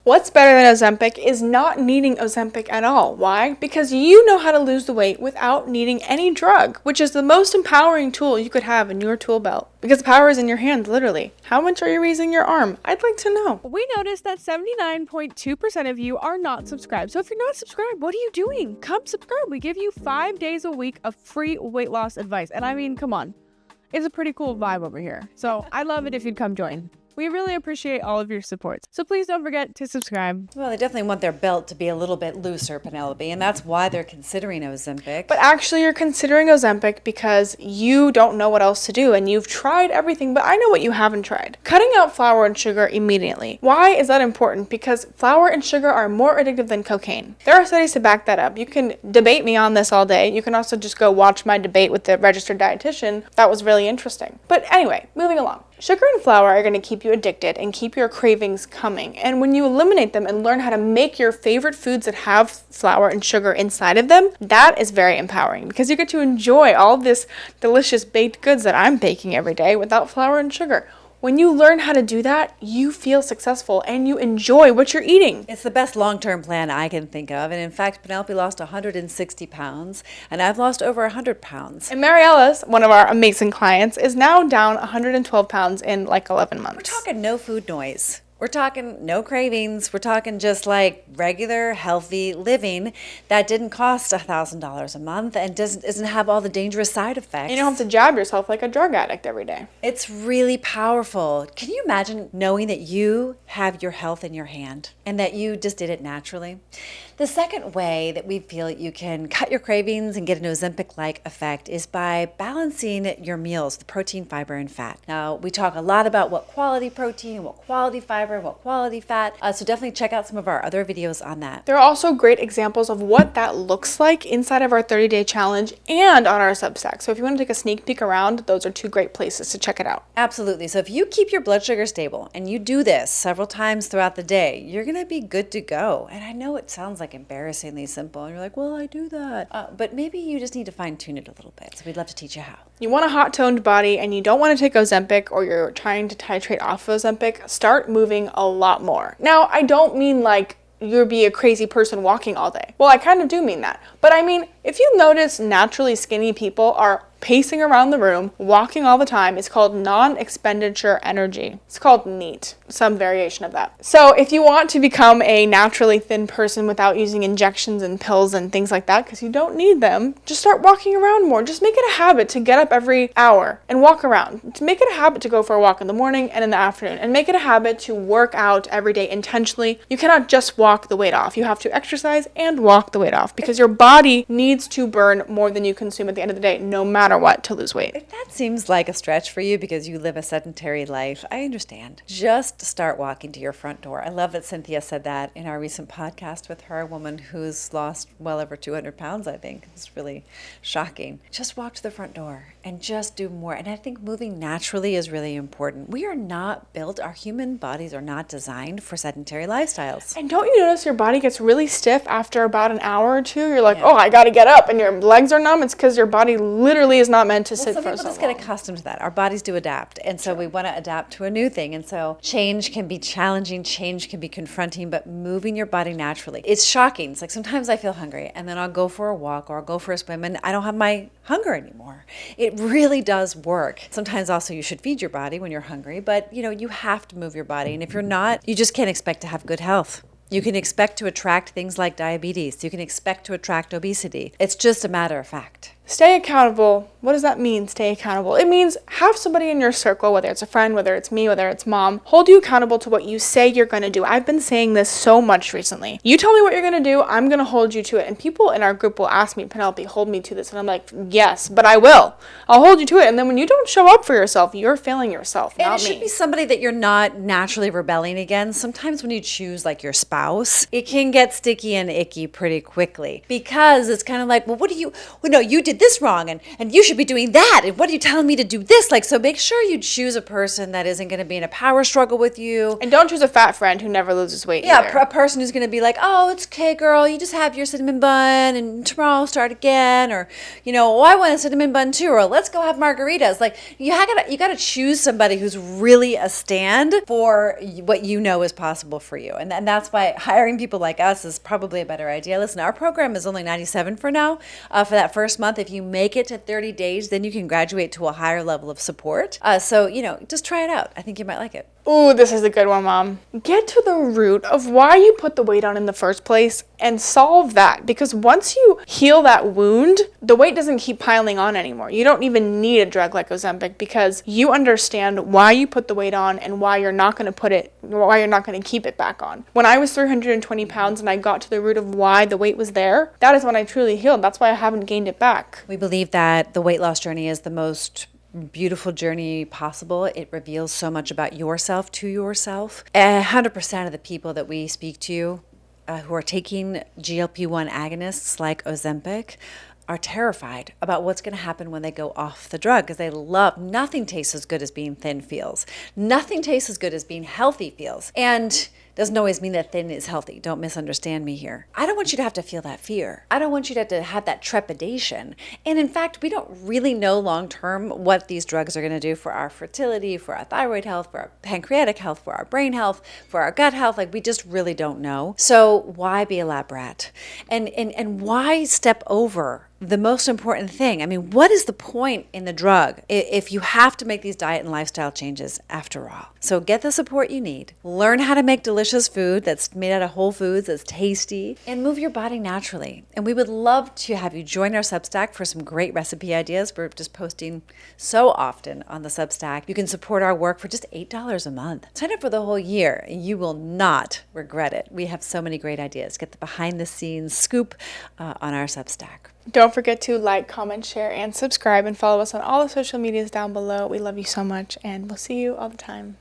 What's better than Ozempic is not needing Ozempic at all. Why? Because you know how to lose the weight without needing any drug, which is the most empowering tool you could have in your tool belt. Because the power is in your hand, literally. How much are you raising your arm? I'd like to know. We noticed that 79.2% of you are not subscribed. So if you're not subscribed, what are you doing? Come subscribe. We give you 5 days a week of free weight loss advice. And I mean, come on. It's a pretty cool vibe over here. So I'd love it if you'd come join. We really appreciate all of your support. So please don't forget to subscribe. Well, they definitely want their belt to be a little bit looser, Penelope, and that's why they're considering Ozempic. But actually, you're considering Ozempic because you don't know what else to do, and you've tried everything, but I know what you haven't tried. Cutting out flour and sugar immediately. Why is that important? Because flour and sugar are more addictive than cocaine. There are studies to back that up. You can debate me on this all day. You can also just go watch my debate with the registered dietitian. That was really interesting. But anyway, moving along. Sugar and flour are going to keep you addicted and keep your cravings coming. And when you eliminate them and learn how to make your favorite foods that have flour and sugar inside of them, that is very empowering because you get to enjoy all this delicious baked goods that I'm baking every day without flour and sugar. When you learn how to do that, you feel successful and you enjoy what you're eating. It's the best long-term plan I can think of. And in fact, Penelope lost 160 pounds and I've lost over 100 pounds. And Mariellis, one of our amazing clients, is now down 112 pounds in like 11 months. We're talking no food noise. We're talking no cravings. We're talking just like regular, healthy living that didn't cost $1,000 a month and doesn't have all the dangerous side effects. You don't have to jab yourself like a drug addict every day. It's really powerful. Can you imagine knowing that you have your health in your hand and that you just did it naturally? The second way that we feel you can cut your cravings and get an Ozempic-like effect is by balancing your meals, the protein, fiber, and fat. Now, we talk a lot about what quality protein, what quality fiber, what quality fat, so definitely check out some of our other videos on that. There are also great examples of what that looks like inside of our 30-day challenge and on our Substack. So if you want to take a sneak peek around, those are two great places to check it out. Absolutely. So if you keep your blood sugar stable and you do this several times throughout the day, you're going to be good to go. And I know it sounds like embarrassingly simple and you're like, well, I do that. But maybe you just need to fine tune it a little bit. So we'd love to teach you how. You want a hot toned body and you don't want to take Ozempic or you're trying to titrate off of Ozempic, start moving a lot more. Now, I don't mean like you'll be a crazy person walking all day. Well, I kind of do mean that. But I mean, if you notice naturally skinny people are pacing around the room, walking all the time, it's called non-expenditure energy. It's called NEAT, some variation of that. So if you want to become a naturally thin person without using injections and pills and things like that, because you don't need them, just start walking around more. Just make it a habit to get up every hour and walk around. To make it a habit to go for a walk in the morning and in the afternoon, and make it a habit to work out every day intentionally. You cannot just walk the weight off. You have to exercise and walk the weight off because your body needs to burn more than you consume at the end of the day, no matter what, to lose weight. If that seems like a stretch for you because you live a sedentary life, I understand. Just start walking to your front door. I love that Cynthia said that in our recent podcast with her, a woman who's lost well over 200 pounds, I think. It's really shocking. Just walk to the front door and just do more. And I think moving naturally is really important. We are not built, our human bodies are not designed for sedentary lifestyles. And don't you notice your body gets really stiff after about an hour or two? You're like, oh, I gotta get up, and your legs are numb. It's because your body literally is not meant to sit for so long. Some people just get accustomed to that. Our bodies do adapt, and so we want to adapt to a new thing. And so change can be challenging, change can be confronting, but moving your body naturally. It's shocking. It's like sometimes I feel hungry, and then I'll go for a walk or I'll go for a swim, and I don't have my hunger anymore. It really does work. Sometimes also you should feed your body when you're hungry, but you have to move your body. And if you're not, you just can't expect to have good health. You can expect to attract things like diabetes. You can expect to attract obesity. It's just a matter of fact. Stay accountable. What does that mean, stay accountable? It means have somebody in your circle, whether it's a friend, whether it's me, whether it's mom, hold you accountable to what you say you're going to do. I've been saying this so much recently. You tell me what you're going to do, I'm going to hold you to it. And people in our group will ask me, Penelope, hold me to this. And I'm like, yes, but I will. I'll hold you to it. And then when you don't show up for yourself, you're failing yourself, not me. And it should be somebody that you're not naturally rebelling against. Sometimes when you choose like your spouse, it can get sticky and icky pretty quickly because it's kind of like, well, you did did this wrong, and you should be doing that, and what are you telling me to do this? Like, so make sure you choose a person that isn't going to be in a power struggle with you. And don't choose a fat friend who never loses weight either. A person who's going to be like, oh, it's okay, girl, you just have your cinnamon bun, and tomorrow start again, or, oh, I want a cinnamon bun too, or let's go have margaritas. Like, you gotta choose somebody who's really a stand for what you know is possible for you. And that's why hiring people like us is probably a better idea. Listen, our program is only $97 for now, for that first month. If you make it to 30 days, then you can graduate to a higher level of support. So, just try it out. I think you might like it. Ooh, this is a good one, Mom. Get to the root of why you put the weight on in the first place and solve that. Because once you heal that wound, the weight doesn't keep piling on anymore. You don't even need a drug like Ozempic because you understand why you put the weight on and why you're not going to keep it back on. When I was 320 pounds and I got to the root of why the weight was there, that is when I truly healed. That's why I haven't gained it back. We believe that the weight loss journey is the most beautiful journey possible. It reveals so much about yourself to yourself. 100% of the people that we speak to who are taking GLP-1 agonists like Ozempic are terrified about what's going to happen when they go off the drug because nothing tastes as good as being thin feels. Nothing tastes as good as being healthy feels. And doesn't always mean that thin is healthy. Don't misunderstand me here. I don't want you to have to feel that fear. I don't want you to have that trepidation. And in fact, we don't really know long-term what these drugs are going to do for our fertility, for our thyroid health, for our pancreatic health, for our brain health, for our gut health. Like, we just really don't know. So why be a lab rat? And why step over the most important thing? I mean, what is the point in the drug if you have to make these diet and lifestyle changes after all? So get the support you need. Learn how to make delicious food that's made out of whole foods, that's tasty, and move your body naturally. And we would love to have you join our Substack for some great recipe ideas. We're just posting so often on the Substack. You can support our work for just $8 a month. Sign up for the whole year. You will not regret it. We have so many great ideas. Get the behind the scenes scoop on our Substack. Don't forget to like, comment, share, and subscribe, and follow us on all the social medias down below. We love you so much, and we'll see you all the time.